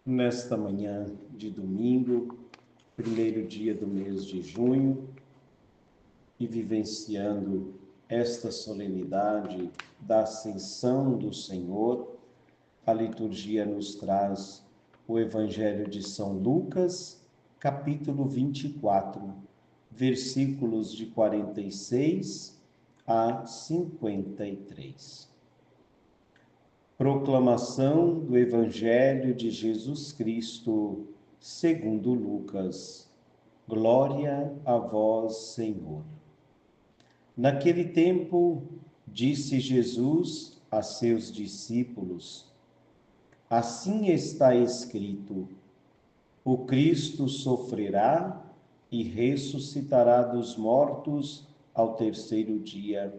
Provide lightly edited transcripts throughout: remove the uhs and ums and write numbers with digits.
Nesta manhã de domingo, primeiro dia do mês de junho, e vivenciando esta solenidade da Ascensão do Senhor, a liturgia nos traz o Evangelho de São Lucas, capítulo 24, versículos de 46 a 53. Proclamação do Evangelho de Jesus Cristo, segundo Lucas. Glória a vós, Senhor. Naquele tempo, disse Jesus a seus discípulos: Assim está escrito: o Cristo sofrerá e ressuscitará dos mortos ao terceiro dia,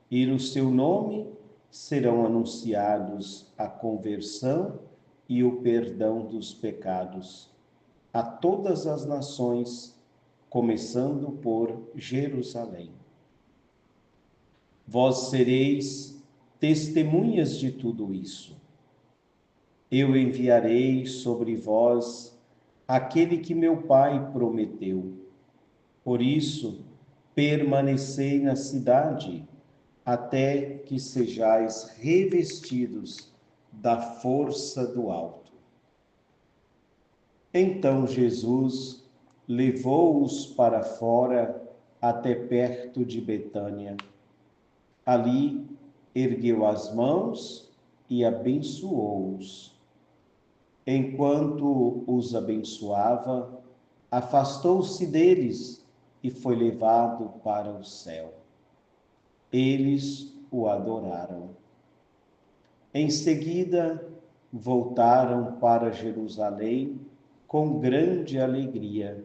e no seu nome serão anunciados a conversão e o perdão dos pecados a todas as nações, começando por Jerusalém. Vós sereis testemunhas de tudo isso. Eu enviarei sobre vós aquele que meu Pai prometeu. Por isso, permanecei na cidade, até que sejais revestidos da força do alto. Então Jesus levou-os para fora até perto de Betânia. Ali ergueu as mãos e abençoou-os. Enquanto os abençoava, afastou-se deles e foi levado para o céu. Eles o adoraram. Em seguida, voltaram para Jerusalém com grande alegria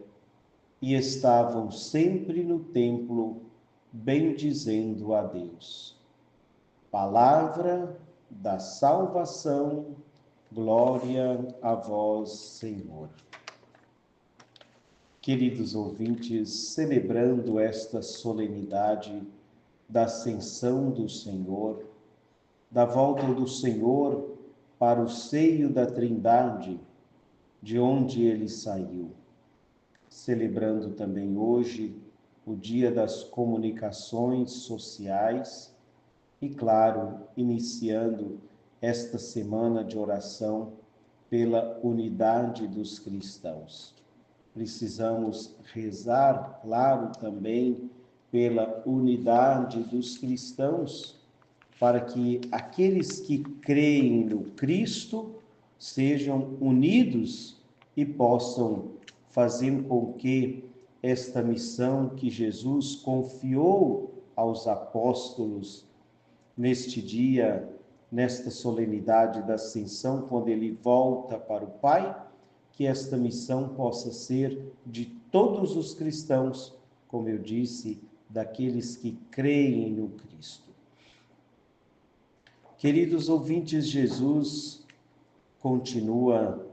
e estavam sempre no templo, bendizendo a Deus. Palavra da salvação, glória a vós, Senhor. Queridos ouvintes, celebrando esta solenidade da Ascensão do Senhor, da volta do Senhor para o seio da Trindade, de onde ele saiu. Celebrando também hoje o Dia das Comunicações Sociais e, claro, iniciando esta semana de oração pela unidade dos cristãos. Precisamos rezar, claro, também pela unidade dos cristãos, para que aqueles que creem no Cristo sejam unidos e possam fazer com que esta missão que Jesus confiou aos apóstolos neste dia, nesta solenidade da Ascensão, quando ele volta para o Pai, que esta missão possa ser de todos os cristãos, como eu disse, daqueles que creem no Cristo. Queridos ouvintes, Jesus continua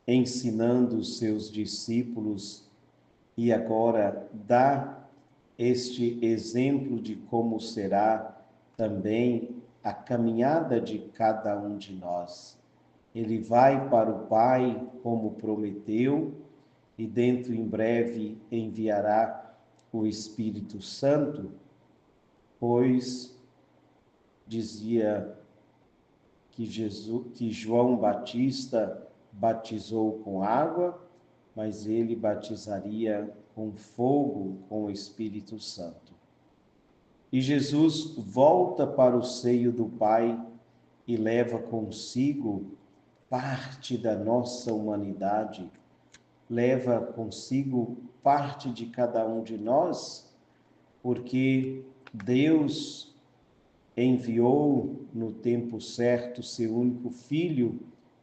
ensinando os seus discípulos e agora dá este exemplo de como será também a caminhada de cada um de nós. Ele vai para o Pai, como prometeu, e dentro em breve enviará o Espírito Santo, pois dizia que João Batista batizou com água, mas ele batizaria com fogo, com o Espírito Santo. E Jesus volta para o seio do Pai e leva consigo parte da nossa humanidade, leva consigo parte de cada um de nós, porque Deus enviou no tempo certo seu único Filho,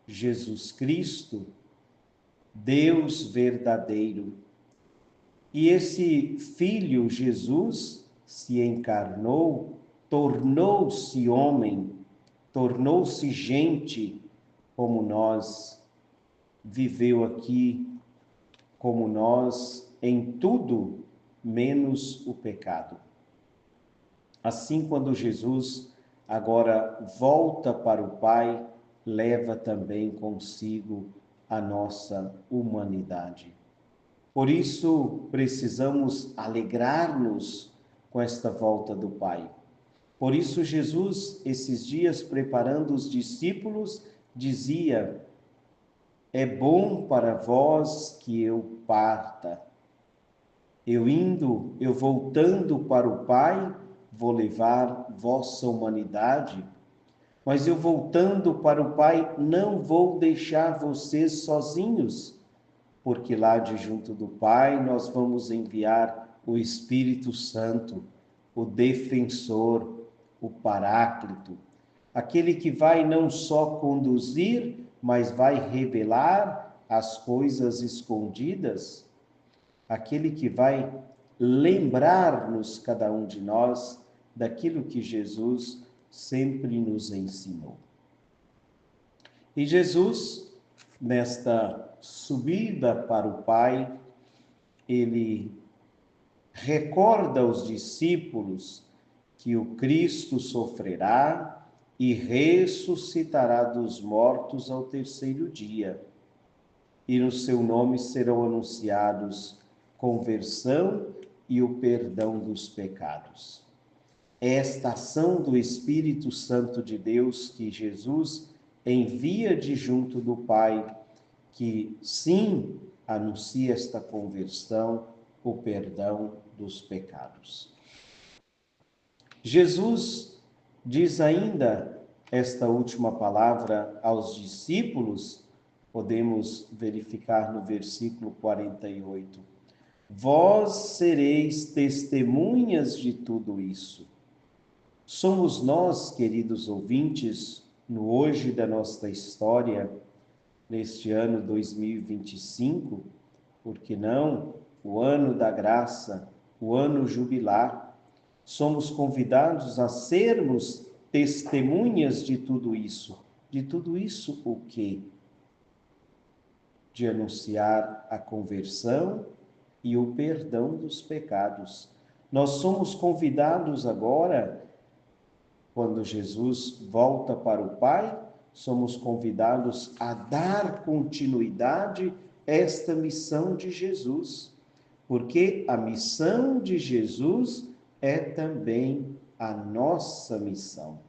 Jesus Cristo, Deus verdadeiro. E esse Filho, Jesus, se encarnou, tornou-se homem, tornou-se gente como nós, viveu aqui como nós em tudo, menos o pecado. Assim, quando Jesus agora volta para o Pai, leva também consigo a nossa humanidade. Por isso, precisamos alegrar-nos com esta volta do Pai. Por isso, Jesus, esses dias, preparando os discípulos, dizia: é bom para vós que eu parta. Eu voltando para o Pai, vou levar vossa humanidade, mas eu voltando para o Pai, não vou deixar vocês sozinhos, porque lá de junto do Pai nós vamos enviar o Espírito Santo, o defensor, o Paráclito, aquele que vai não só conduzir, mas vai revelar as coisas escondidas, aquele que vai lembrar-nos, cada um de nós, daquilo que Jesus sempre nos ensinou. E Jesus, nesta subida para o Pai, ele recorda aos discípulos que o Cristo sofrerá e ressuscitará dos mortos ao terceiro dia. E no seu nome serão anunciados conversão e o perdão dos pecados. Esta ação do Espírito Santo de Deus que Jesus envia de junto do Pai, que sim anuncia esta conversão, o perdão dos pecados. Jesus diz ainda esta última palavra aos discípulos, podemos verificar no versículo 48. Vós sereis testemunhas de tudo isso. Somos nós, queridos ouvintes, no hoje da nossa história, neste ano 2025, por que não, o ano da graça, o ano jubilar, somos convidados a sermos testemunhas de tudo isso. De tudo isso o quê? De anunciar a conversão e o perdão dos pecados. Nós somos convidados agora, quando Jesus volta para o Pai, somos convidados a dar continuidade a esta missão de Jesus, porque a missão de Jesus é também a nossa missão.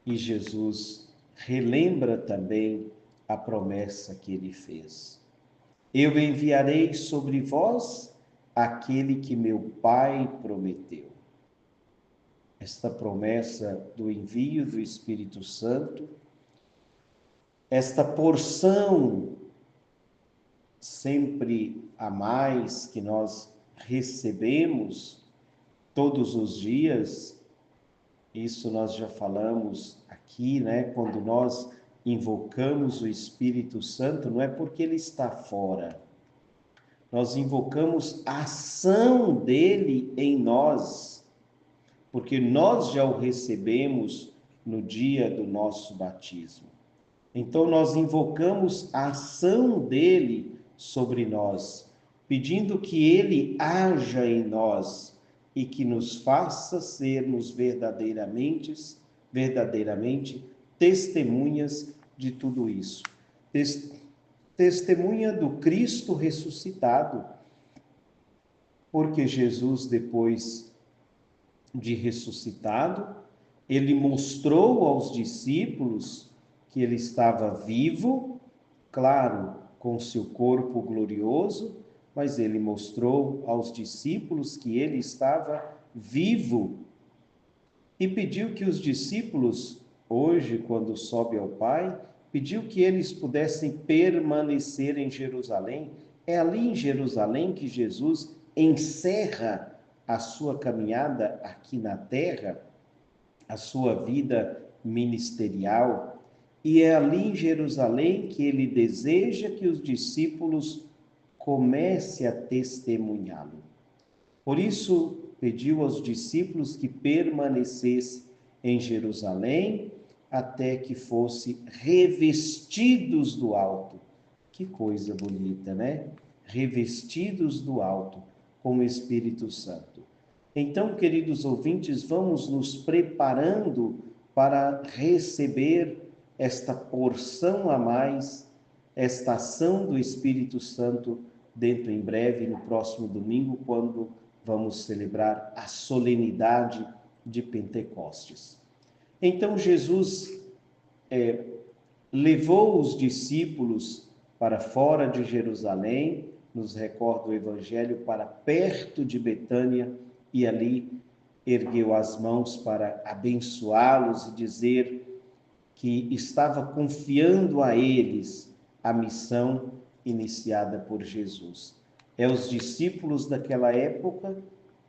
E Jesus relembra também a promessa que ele fez. Eu enviarei sobre vós aquele que meu Pai prometeu. Esta promessa do envio do Espírito Santo, esta porção sempre a mais que nós recebemos todos os dias, isso nós já falamos aqui, né? Quando nós invocamos o Espírito Santo, não é porque ele está fora. Nós invocamos a ação dele em nós, porque nós já o recebemos no dia do nosso batismo. Então nós invocamos a ação dele sobre nós, pedindo que ele haja em nós e que nos faça sermos verdadeiramente testemunhas de tudo isso. Testemunha do Cristo ressuscitado, porque Jesus, depois de ressuscitado, ele mostrou aos discípulos que ele estava vivo, claro, com seu corpo glorioso, mas ele mostrou aos discípulos que ele estava vivo e pediu que os discípulos, hoje, quando sobe ao Pai, pediu que eles pudessem permanecer em Jerusalém. É ali em Jerusalém que Jesus encerra a sua caminhada aqui na terra, a sua vida ministerial, e é ali em Jerusalém que ele deseja que os discípulos comecem a testemunhá-lo. Por isso, pediu aos discípulos que permanecessem em Jerusalém até que fossem revestidos do alto. Que coisa bonita, né? Revestidos do alto com o Espírito Santo. Então, queridos ouvintes, vamos nos preparando para receber esta porção a mais, esta ação do Espírito Santo dentro em breve, no próximo domingo, quando vamos celebrar a solenidade de Pentecostes. Então Jesus levou os discípulos para fora de Jerusalém, nos recorda o Evangelho, para perto de Betânia, e ali ergueu as mãos para abençoá-los e dizer que estava confiando a eles a missão iniciada por Jesus. É os discípulos daquela época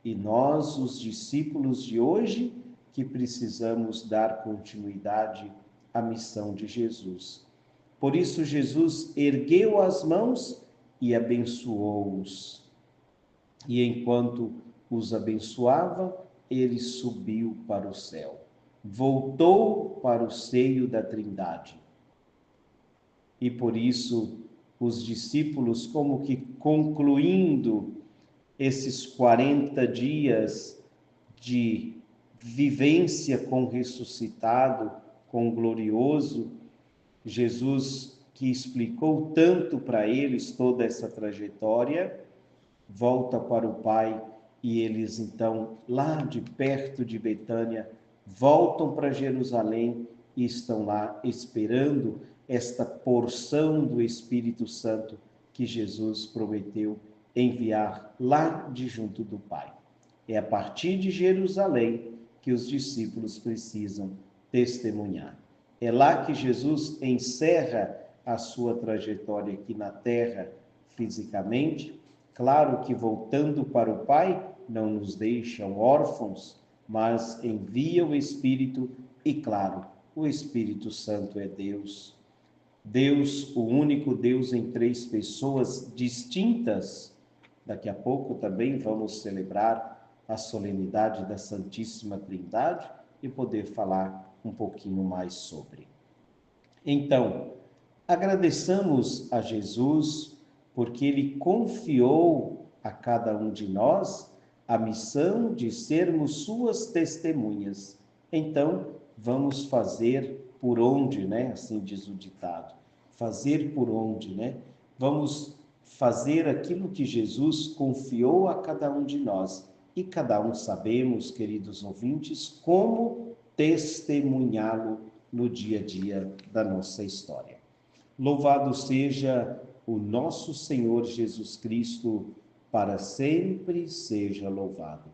e nós, os discípulos de hoje, que precisamos dar continuidade à missão de Jesus. Por isso, Jesus ergueu as mãos e abençoou-os. E enquanto os abençoava, ele subiu para o céu. Voltou para o seio da Trindade. E por isso, os discípulos, como que concluindo esses 40 dias de vivência com o ressuscitado, com o glorioso, Jesus, que explicou tanto para eles toda essa trajetória, volta para o Pai e eles então, lá de perto de Betânia, voltam para Jerusalém e estão lá esperando esta porção do Espírito Santo que Jesus prometeu enviar lá de junto do Pai. É a partir de Jerusalém que os discípulos precisam testemunhar. É lá que Jesus encerra a sua trajetória aqui na terra fisicamente. Claro que voltando para o Pai, não nos deixam órfãos, mas envia o Espírito e, claro, o Espírito Santo é Deus. Deus, o único Deus em 3 pessoas distintas. Daqui a pouco também vamos celebrar a solenidade da Santíssima Trindade e poder falar um pouquinho mais sobre. Então, agradeçamos a Jesus porque ele confiou a cada um de nós a missão de sermos suas testemunhas. Então, vamos fazer por onde, né? Assim diz o ditado. Fazer por onde, né? Vamos fazer aquilo que Jesus confiou a cada um de nós. E cada um sabemos, queridos ouvintes, como testemunhá-lo no dia a dia da nossa história. Louvado seja o nosso Senhor Jesus Cristo, para sempre seja louvado.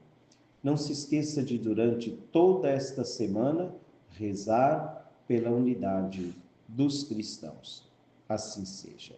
Não se esqueça de, durante toda esta semana, rezar pela unidade dos cristãos. Assim seja.